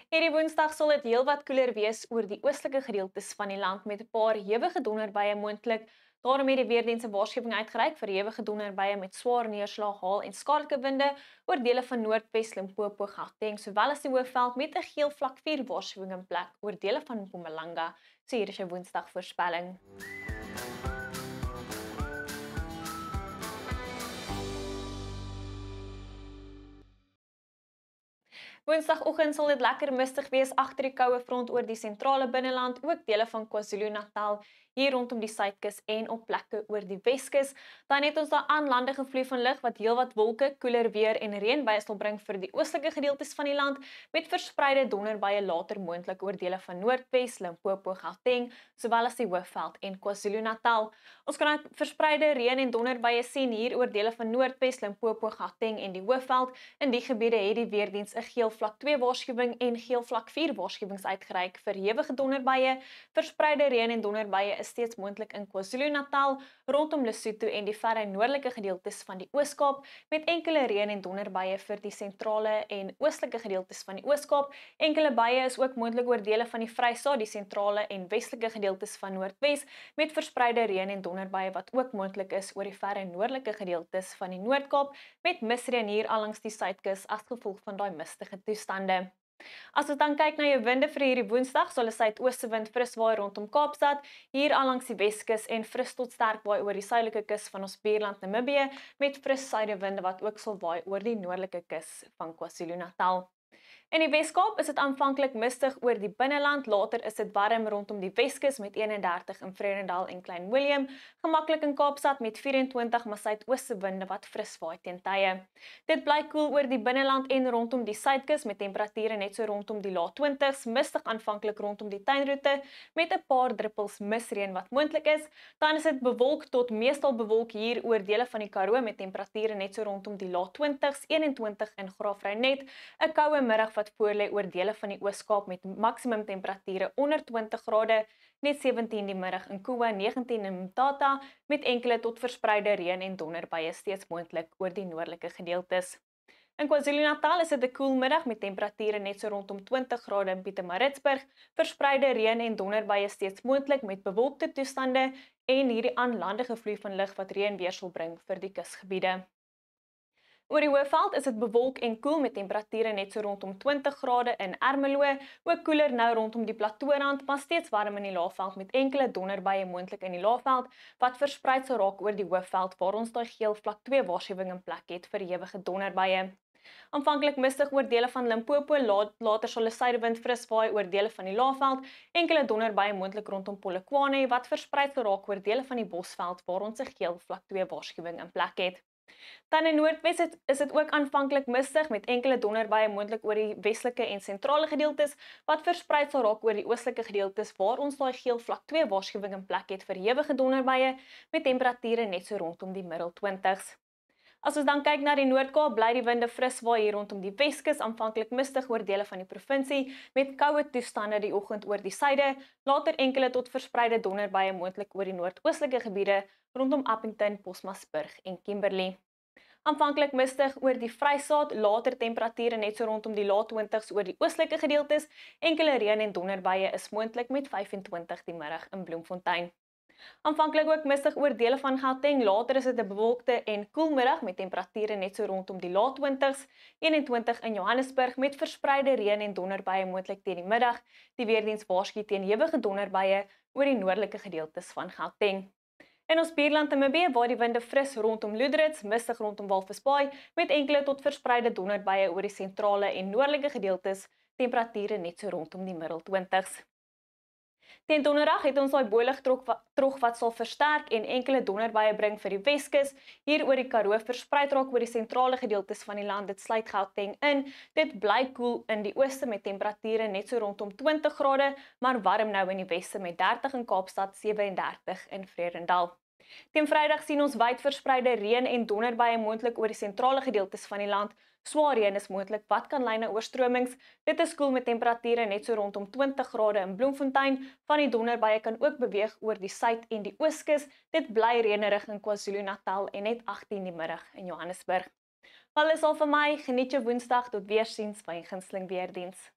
Hierdie Woensdag sal dit heelwat koeler wees oor die oostelike gedeeltes van die land met 'n paar hewige donderbuie moontlik. Daarom het die weerdiens 'n waarskuwing uitgereik vir hewige donderbuie met swaar neerslag, haal en skadelike winde oor dele van Noordwes, Limpopo, Gauteng, sowel as die Hoofveld met 'n geel vlak 4 waarskuwing in plek oor dele van Mpumalanga. So hier is jou Woensdag voorspelling. Woensdagoggend sal dit lekker mistig wees agter die koue front oor die sentrale binneland, ook dele van KwaZulu-Natal, hier rondom die suidkus en op plekke oor die Weskus. Dan het ons daar aanlandige vloei van lug wat heelwat wolke, koeler weer en reënbuie sal bring vir die oostelike gedeeltes van die land, met verspreide donderbuie later moontlik oor dele van Noordwes, Limpopo, Gauteng, sowel as die Hoofveld en KwaZulu-Natal. Ons kan verspreide reën en donderbuie sien hier oor dele van Noordwes, Limpopo, Gauteng en die Hoofveld. In die gebiede het die weerdiens 'n geel vlak 2 waarskuwing en geel vlak 4 waarskuwings uitgereik vir hewige donderbuie. Verspreide reën en donderbuie is steeds moontlik in KwaZulu-Natal, rondom Lesotho en die verre noordelike gedeeltes van die Oos-Kaap, met enkele reën en donderbuie vir die sentrale en oostelike gedeeltes van die Oos-Kaap. Enkele buie is ook moontlik oor dele van die Vrystaat, die sentrale en westelike gedeeltes van Noordwes, met verspreide reën en donderbuie wat ook moontlik is oor die verre noordelike gedeeltes van die Noord-Kaap, met misreën hier allangs die suidkus as gevolg van daai mistige toestande. As ons dan kyk na jou winde vir hierdie Woensdag, sal 'n suidooste wind fris waai rondom Kaapstad, hier allangs die Weskus en fris tot sterk waai oor die suidelike kus van ons buurland Namibië, met fris suidewinde wat ook sal waai oor die noordelike kus van KwaZulu-Natal. In die Weskaap is dit aanvanklik mistig oor die binneland, later is dit warm rondom die Weskus met 31 in Vredendal en Klein Willem, gemaklik in Kaapstad met 24, maar suidooste winde wat fris waai teen tye. Dit bly koel oor die binneland en rondom die suidkus met temperature net so rondom die lae 20s, mistig aanvanklik rondom die tuinroete met 'n paar druppels misreën wat moontlik is. Dan is dit bewolk tot meestal bewolk hier oor dele van die Karoo met temperature net so rondom die lae 20s, 21 in Graafrenet, 'n koue middag wat voorlê oor dele van die Oos-Kaap met maksimum temperature onder 20 grade, net 17 die middag in Kuwa, 19 in Mthatha, met enkele tot verspreide reën en donderbuie steeds moontlik oor die noordelike gedeeltes. In KwaZulu-Natal is dit 'n koel middag met temperature net so rondom 20 grade in Pietermaritzburg, verspreide reën en donderbuie steeds moontlik met bewolkte toestande en hierdie aanlandige vloei van lug wat reën weer sal bring vir die kusgebiede. Oor die Hoofveld is dit bewolk en koel met temperature net so rondom 20 grade in Ermelo, ook koeler nou rondom die plateaurand, maar steeds warm in die Laagveld met enkele donderbuie moontlik in die Laagveld wat verspreid sal raak oor die Hoofveld waar ons daai geel vlak 2 waarskuwing in plek het vir ewige donderbuie. Aanvanklik mistig oor dele van Limpopo, later sal 'n suidewind fris waai oor dele van die Laagveld, enkele donderbuie moontlik rondom Polokwane wat verspreid sal raak oor dele van die Bosveld waar ons 'n geel vlak 2 waarskuwing in plek het. Dan in Noordwes is dit ook aanvanklik mistig met enkele donderbuie moontlik oor die westelike en sentrale gedeeltes wat verspreid sal raak oor die oostelike gedeeltes waar ons daai geel vlak 2 waarskuwing in plek het vir hewige donderbuie met temperature net so rondom die middel 20s. As ons dan kyk na die Noord-Kaap, bly die winde fris waai hier rondom die Weskus, aanvanklik mistig oor dele van die provinsie met koue toestande die oggend oor die suide, later enkele tot verspreide donderbuie moontlik oor die noordoostelike gebiede rondom Appington, Posmasburg en Kimberley. Aanvanklik mistig oor die Vrystaat, later temperature net so rondom die lae 20s oor die oostelike gedeeltes, enkele reën en donderbuie is moontlik met 25 die middag in Bloemfontein. Aanvanklik ook mistig oor dele van Gauteng, later is dit 'n bewolkte en koel middag met temperature net so rondom die lae 20s, 21 in Johannesburg met verspreide reën en donderbuie moontlik teen die middag. Die weerdiens waarsku teen hewige donderbuie oor die noordelike gedeeltes van Gauteng. In ons buurland Namibië waar die winde fris rondom Loederitz, mistig rondom Walvis Bay met enkele tot verspreide donderbuie oor die sentrale en noordelike gedeeltes, temperature net so rondom die middel 20s. Teen donderdag het ons daai boelig trog wat sal versterk en enkele donderbuie bring vir die Weskus, hier oor die Karoo verspreid raak oor die sentrale gedeeltes van die land, dit sluit Gauteng in. Dit bly koel in die ooste met temperature net so rondom 20 grade, maar warm nou in die weste met 30 in Kaapstad, 37 in Vredendal. Teen Vrydag sien ons wyd verspreide reën en donderbuie moontlik oor die sentrale gedeeltes van die land. Swaar reën is moontlik wat kan lei na oorstromings. Dit is koel met temperature net so rondom 20 grade in Bloemfontein. Van die donderbuie kan ook beweeg oor die suid en die ooskus. Dit bly reënerig in KwaZulu-Natal en net 18 die middag in Johannesburg. Wel is al vir my, geniet jou Woensdag, tot weersiens by 'n gunsteling weerdiens.